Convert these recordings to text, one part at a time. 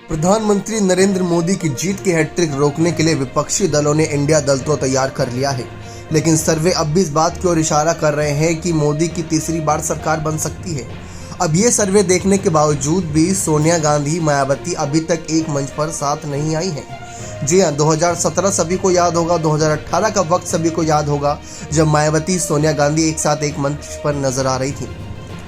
प्रधानमंत्री नरेंद्र मोदी की जीत की हैट्रिक रोकने के लिए विपक्षी दलों ने इंडिया दल तो तैयार कर लिया है, लेकिन सर्वे अब भी इस बात की ओर इशारा कर रहे हैं कि मोदी की तीसरी बार सरकार बन सकती है। अब ये सर्वे देखने के बावजूद भी सोनिया गांधी, मायावती अभी तक एक मंच पर साथ नहीं आई हैं। जी हाँ, 2017 सभी को याद होगा, 2018 का वक्त सभी को याद होगा, जब मायावती, सोनिया गांधी एक साथ एक मंच पर नजर आ रही थी।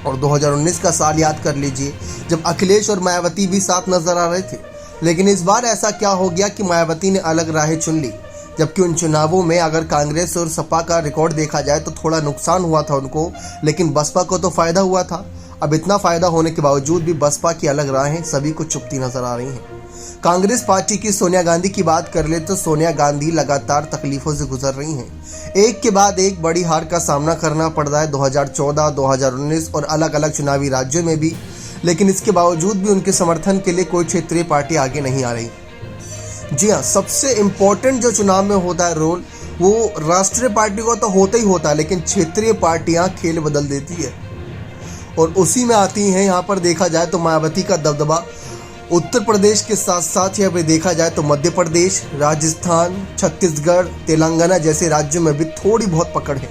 और 2019 का साल याद कर लीजिए, जब अखिलेश और मायावती भी साथ नजर आ रहे थे। लेकिन इस बार ऐसा क्या हो गया कि मायावती ने अलग राहें चुन ली, जबकि उन चुनावों में अगर कांग्रेस और सपा का रिकॉर्ड देखा जाए तो थोड़ा नुकसान हुआ था उनको, लेकिन बसपा को तो फायदा हुआ था। अब इतना फायदा होने के बावजूद भी बसपा की अलग राहें सभी को चुभती नजर आ रही हैं। कांग्रेस पार्टी की सोनिया गांधी की बात कर ले तो सोनिया गांधी लगातार तकलीफों से गुजर रही हैं। एक के बाद एक बड़ी हार का सामना करना पड़ रहा है 2014, 2019 और अलग अलग चुनावी राज्यों में भी, लेकिन इसके बावजूद भी उनके समर्थन के लिए कोई क्षेत्रीय पार्टी आगे नहीं आ रही। जी हाँ, सबसे इम्पोर्टेंट जो चुनाव में होता है रोल, वो राष्ट्रीय पार्टी को तो होता ही होता है, लेकिन क्षेत्रीय पार्टियां खेल बदल देती है और उसी में आती हैं। यहाँ पर देखा जाए तो मायावती का दबदबा उत्तर प्रदेश के साथ साथ यहाँ पे देखा जाए तो मध्य प्रदेश, राजस्थान, छत्तीसगढ़, तेलंगाना जैसे राज्यों में भी थोड़ी बहुत पकड़ है।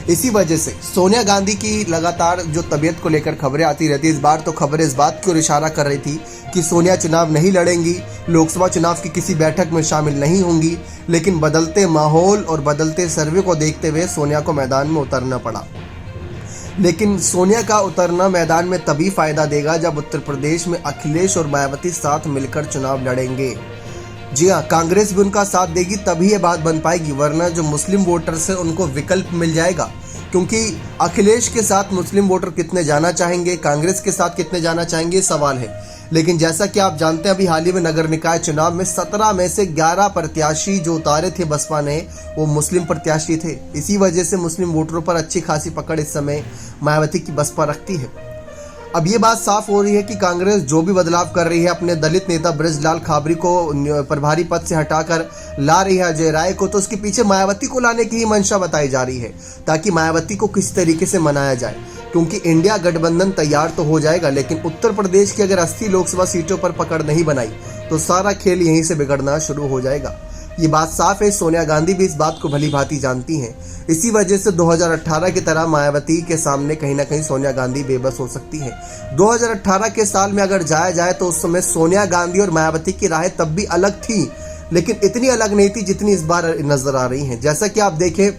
इसी वजह से सोनिया गांधी की लगातार जो तबीयत को लेकर खबरें आती रहती है, इस बार तो खबरें इस बात की ओर इशारा कर रही थी कि सोनिया चुनाव नहीं लड़ेंगी, लोकसभा चुनाव की किसी बैठक में शामिल नहीं होंगी। लेकिन बदलते माहौल और बदलते सर्वे को देखते हुए सोनिया को मैदान में उतरना पड़ा। लेकिन सोनिया का उतरना मैदान में तभी फायदा देगा जब उत्तर प्रदेश में अखिलेश और मायावती साथ मिलकर चुनाव लड़ेंगे। जी हाँ, कांग्रेस भी उनका साथ देगी तभी ये बात बन पाएगी, वरना जो मुस्लिम वोटर्स हैं उनको विकल्प मिल जाएगा। क्योंकि अखिलेश के साथ मुस्लिम वोटर कितने जाना चाहेंगे, कांग्रेस के साथ कितने जाना चाहेंगे, सवाल है। लेकिन जैसा कि आप जानते हैं, अभी हाल ही में नगर निकाय चुनाव में 17 में से 11 प्रत्याशी जो उतारे थे बसपा ने, वो मुस्लिम प्रत्याशी थे। इसी वजह से मुस्लिम वोटरों पर अच्छी खासी पकड़ इस समय मायावती की बसपा रखती है। अब ये बात साफ हो रही है कि कांग्रेस जो भी बदलाव कर रही है, अपने दलित नेता बृजलाल खाबरी को प्रभारी पद से हटाकर ला रही है अजय राय को, तो उसके पीछे मायावती को लाने की ही मंशा बताई जा रही है, ताकि मायावती को किसी तरीके से मनाया जाए। क्योंकि इंडिया गठबंधन तैयार तो हो जाएगा, लेकिन उत्तर प्रदेश की अगर 80 लोकसभा सीटों पर पकड़ नहीं बनाई तो सारा खेल यहीं से बिगड़ना शुरू हो जाएगा। ये बात साफ है, सोनिया गांधी भी इस बात को भली भांति जानती हैं। इसी वजह से 2018 की तरह मायावती के सामने कहीं ना कहीं सोनिया गांधी बेबस हो सकती है। 2018 के साल में अगर जाया जाए तो उस समय सोनिया गांधी और मायावती की राहें तब भी अलग थी, लेकिन इतनी अलग नहीं थी जितनी इस बार नजर आ रही हैं। जैसा कि आप देखें,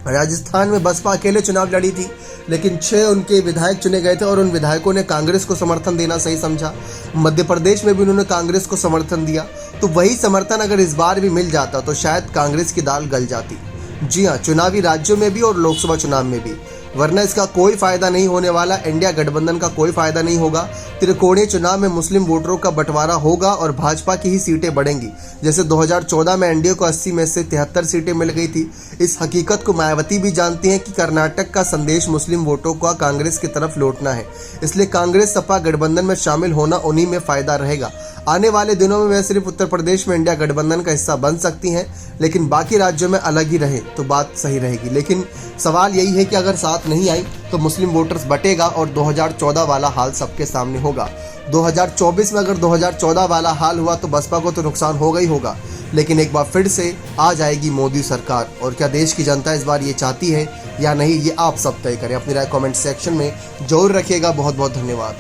राजस्थान में बसपा अकेले चुनाव लड़ी थी, लेकिन 6 उनके विधायक चुने गए थे और उन विधायकों ने कांग्रेस को समर्थन देना सही समझा। मध्य प्रदेश में भी उन्होंने कांग्रेस को समर्थन दिया, तो वही समर्थन अगर इस बार भी मिल जाता तो शायद कांग्रेस की दाल गल जाती। जी हाँ, चुनावी राज्यों में भी और लोकसभा चुनाव में भी, वरना इसका कोई फायदा नहीं होने वाला। इंडिया गठबंधन का कोई फायदा नहीं होगा। त्रिकोणीय चुनाव में मुस्लिम वोटरों का बंटवारा होगा और भाजपा की ही सीटें बढ़ेंगी। जैसे 2014 में एनडीए को 80 में से 73 सीटें मिल गई थी। इस हकीकत को मायावती भी जानती हैं कि कर्नाटक का संदेश मुस्लिम वोटों का कांग्रेस की तरफ लौटना है, इसलिए कांग्रेस सपा गठबंधन में शामिल होना उन्हीं में फायदा रहेगा। आने वाले दिनों में वह सिर्फ उत्तर प्रदेश में इंडिया गठबंधन का हिस्सा बन सकती हैं, लेकिन बाकी राज्यों में अलग ही रहे तो बात सही रहेगी। लेकिन सवाल यही है कि अगर साथ नहीं आई तो मुस्लिम वोटर्स बटेगा और 2014 वाला हाल सबके सामने होगा। 2024 में अगर 2014 वाला हाल हुआ तो बसपा को तो नुकसान होगा ही होगा, लेकिन एक बार फिर से आ जाएगी मोदी सरकार। और क्या देश की जनता इस बार ये चाहती है या नहीं, ये आप सब तय करें। अपनी राय कमेंट सेक्शन में जरूर रखिएगा। बहुत बहुत धन्यवाद।